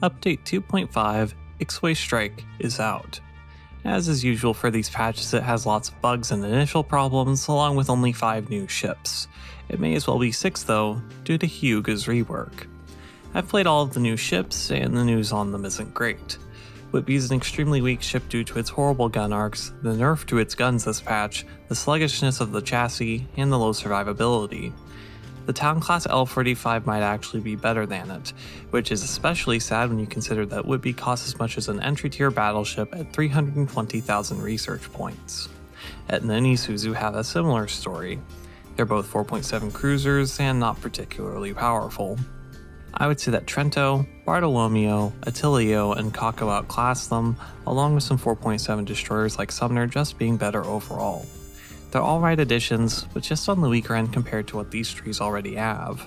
Update 2.5 Ixwa Strike is out. As is usual for these patches, it has lots of bugs and initial problems, along with only 5 new ships. It may as well be 6 though, due to Hyuga's rework. I've played all of the new ships, and the news on them isn't great. Whitby is an extremely weak ship due to its horrible gun arcs, the nerf to its guns this patch, the sluggishness of the chassis, and the low survivability. The Town Class L-45 might actually be better than it, which is especially sad when you consider that Whitby costs as much as an entry-tier battleship at 320,000 research points. Etna and Isuzu have a similar story. They're both 4.7 cruisers and not particularly powerful. I would say that Trento, Bartolomeo, Attilio, and Kako outclass them, along with some 4.7 destroyers like Sumner just being better overall. They're alright additions, but just on the weaker end compared to what these trees already have.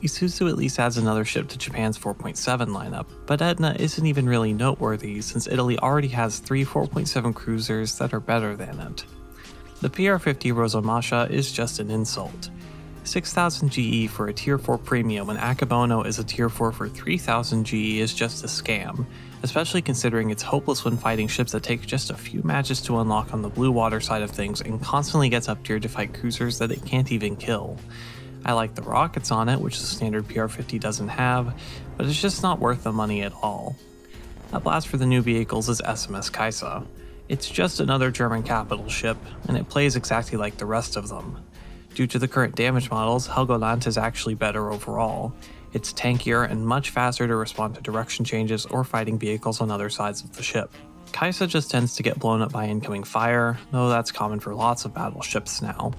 Isuzu at least adds another ship to Japan's 4.7 lineup, but Etna isn't even really noteworthy since Italy already has 3 4.7 cruisers that are better than it. The PR-50 Rosomasha is just an insult. 6,000 GE for a Tier 4 premium when Akebono is a Tier 4 for 3,000 GE is just a scam, especially considering it's hopeless when fighting ships that take just a few matches to unlock on the blue water side of things and constantly gets up tiered to fight cruisers that it can't even kill. I like the rockets on it, which the standard PR-50 doesn't have, but it's just not worth the money at all. At last for the new vehicles is SMS Kaiser. It's just another German capital ship, and it plays exactly like the rest of them. Due to the current damage models, Helgoland is actually better overall. It's tankier and much faster to respond to direction changes or fighting vehicles on other sides of the ship. Kaiser just tends to get blown up by incoming fire, though that's common for lots of battleships now.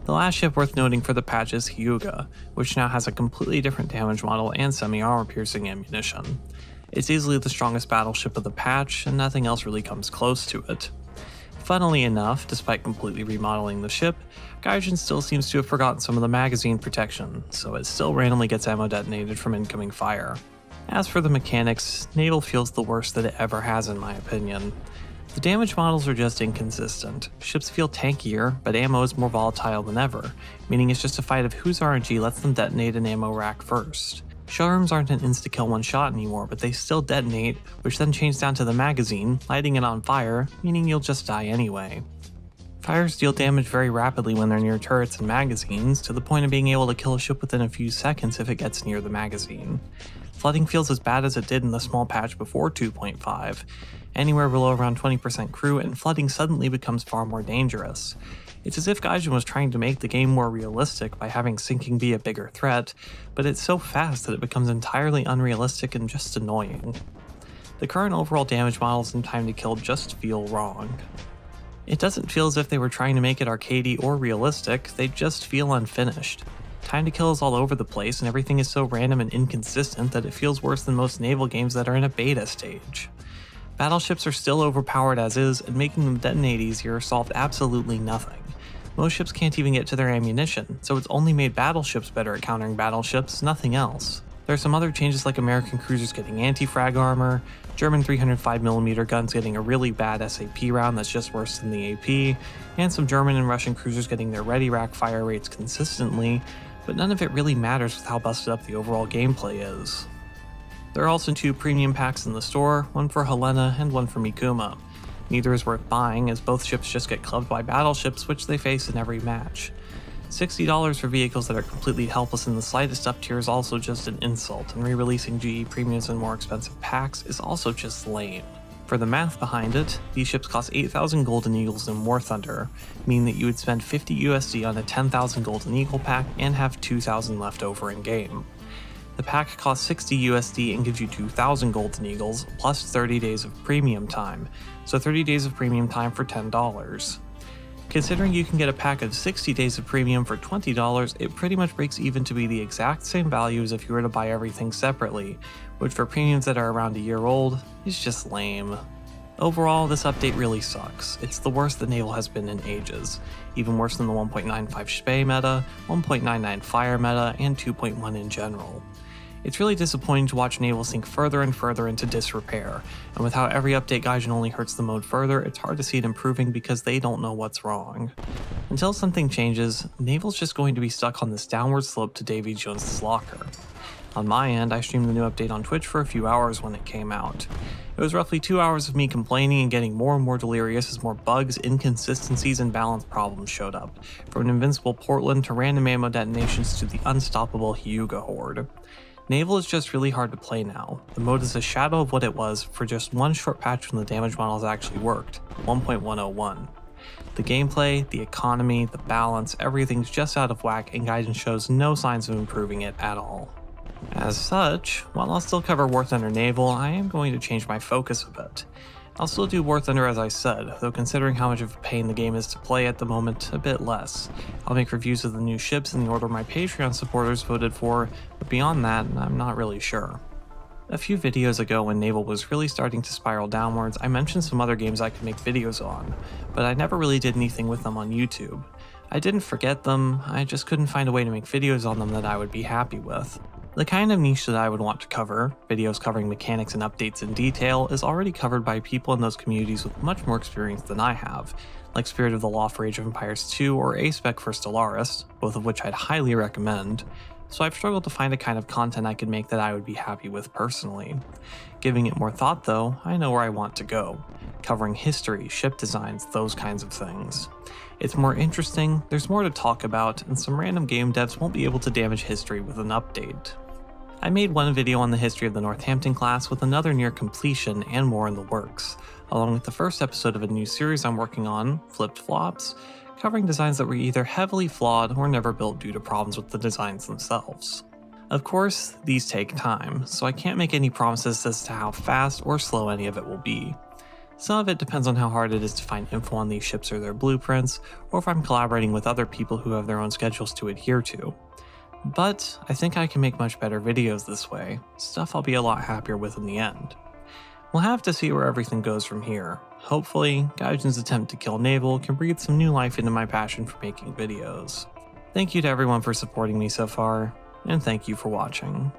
The last ship worth noting for the patch is Hyuga, which now has a completely different damage model and semi-armor piercing ammunition. It's easily the strongest battleship of the patch, and nothing else really comes close to it. Funnily enough, despite completely remodeling the ship, Gaijin still seems to have forgotten some of the magazine protection, so it still randomly gets ammo detonated from incoming fire. As for the mechanics, Naval feels the worst that it ever has in my opinion. The damage models are just inconsistent. Ships feel tankier, but ammo is more volatile than ever, meaning it's just a fight of whose RNG lets them detonate an ammo rack first. Showrooms aren't an insta-kill one-shot anymore, but they still detonate, which then changes down to the magazine, lighting it on fire, meaning you'll just die anyway. Fires deal damage very rapidly when they're near turrets and magazines, to the point of being able to kill a ship within a few seconds if it gets near the magazine. Flooding feels as bad as it did in the small patch before 2.5. Anywhere below around 20% crew, and flooding suddenly becomes far more dangerous. It's as if Gaijin was trying to make the game more realistic by having sinking be a bigger threat, but it's so fast that it becomes entirely unrealistic and just annoying. The current overall damage models and time to kill just feel wrong. It doesn't feel as if they were trying to make it arcadey or realistic, they just feel unfinished. Time to kill is all over the place and everything is so random and inconsistent that it feels worse than most naval games that are in a beta stage. Battleships are still overpowered as is, and making them detonate easier solved absolutely nothing. Most ships can't even get to their ammunition, so it's only made battleships better at countering battleships, nothing else. There are some other changes like American cruisers getting anti-frag armor, German 305mm guns getting a really bad SAP round that's just worse than the AP, and some German and Russian cruisers getting their ready rack fire rates consistently, but none of it really matters with how busted up the overall gameplay is. There are also 2 premium packs in the store, one for Helena and one for Mikuma. Neither is worth buying, as both ships just get clubbed by battleships which they face in every match. $60 for vehicles that are completely helpless in the slightest up tier is also just an insult, and re-releasing GE premiums and more expensive packs is also just lame. For the math behind it, these ships cost 8,000 Golden Eagles in War Thunder, meaning that you would spend 50 USD on a 10,000 Golden Eagle pack and have 2,000 left over in game. The pack costs 60 USD and gives you 2,000 Golden Eagles, plus 30 days of premium time, so 30 days of premium time for $10. Considering you can get a pack of 60 days of premium for $20, it pretty much breaks even to be the exact same value as if you were to buy everything separately, which for premiums that are around a year old, is just lame. Overall, this update really sucks. It's the worst that Naval has been in ages, even worse than the 1.95 Spey meta, 1.99 Fire meta, and 2.1 in general. It's really disappointing to watch Naval sink further and further into disrepair, and with how every update Gaijin only hurts the mode further, it's hard to see it improving because they don't know what's wrong. Until something changes, Naval's just going to be stuck on this downward slope to Davy Jones's locker. On my end, I streamed the new update on Twitch for a few hours when it came out. It was roughly 2 hours of me complaining and getting more and more delirious as more bugs, inconsistencies, and balance problems showed up, from an invincible Portland to random ammo detonations to the unstoppable Hyuga horde. Naval is just really hard to play now. The mode is a shadow of what it was for just one short patch when the damage models actually worked, 1.101. The gameplay, the economy, the balance, everything's just out of whack, and guidance shows no signs of improving it at all. As such, while I'll still cover War Thunder Naval, I am going to change my focus a bit. I'll still do War Thunder as I said, though considering how much of a pain the game is to play at the moment, a bit less. I'll make reviews of the new ships in the order my Patreon supporters voted for, but beyond that, I'm not really sure. A few videos ago when Naval was really starting to spiral downwards, I mentioned some other games I could make videos on, but I never really did anything with them on YouTube. I didn't forget them, I just couldn't find a way to make videos on them that I would be happy with. The kind of niche that I would want to cover, videos covering mechanics and updates in detail, is already covered by people in those communities with much more experience than I have, like Spirit of the Law for Age of Empires 2 or A-Spec for Stellaris, both of which I'd highly recommend, so I've struggled to find a kind of content I could make that I would be happy with personally. Giving it more thought though, I know where I want to go, covering history, ship designs, those kinds of things. It's more interesting, there's more to talk about, and some random game devs won't be able to damage history with an update. I made one video on the history of the Northampton class with another near completion and more in the works, along with the first episode of a new series I'm working on, Flipped Flops, covering designs that were either heavily flawed or never built due to problems with the designs themselves. Of course, these take time, so I can't make any promises as to how fast or slow any of it will be. Some of it depends on how hard it is to find info on these ships or their blueprints, or if I'm collaborating with other people who have their own schedules to adhere to. But I think I can make much better videos this way, stuff I'll be a lot happier with in the end. We'll have to see where everything goes from here. Hopefully, Gaijin's attempt to kill Naval can breathe some new life into my passion for making videos. Thank you to everyone for supporting me so far, and thank you for watching.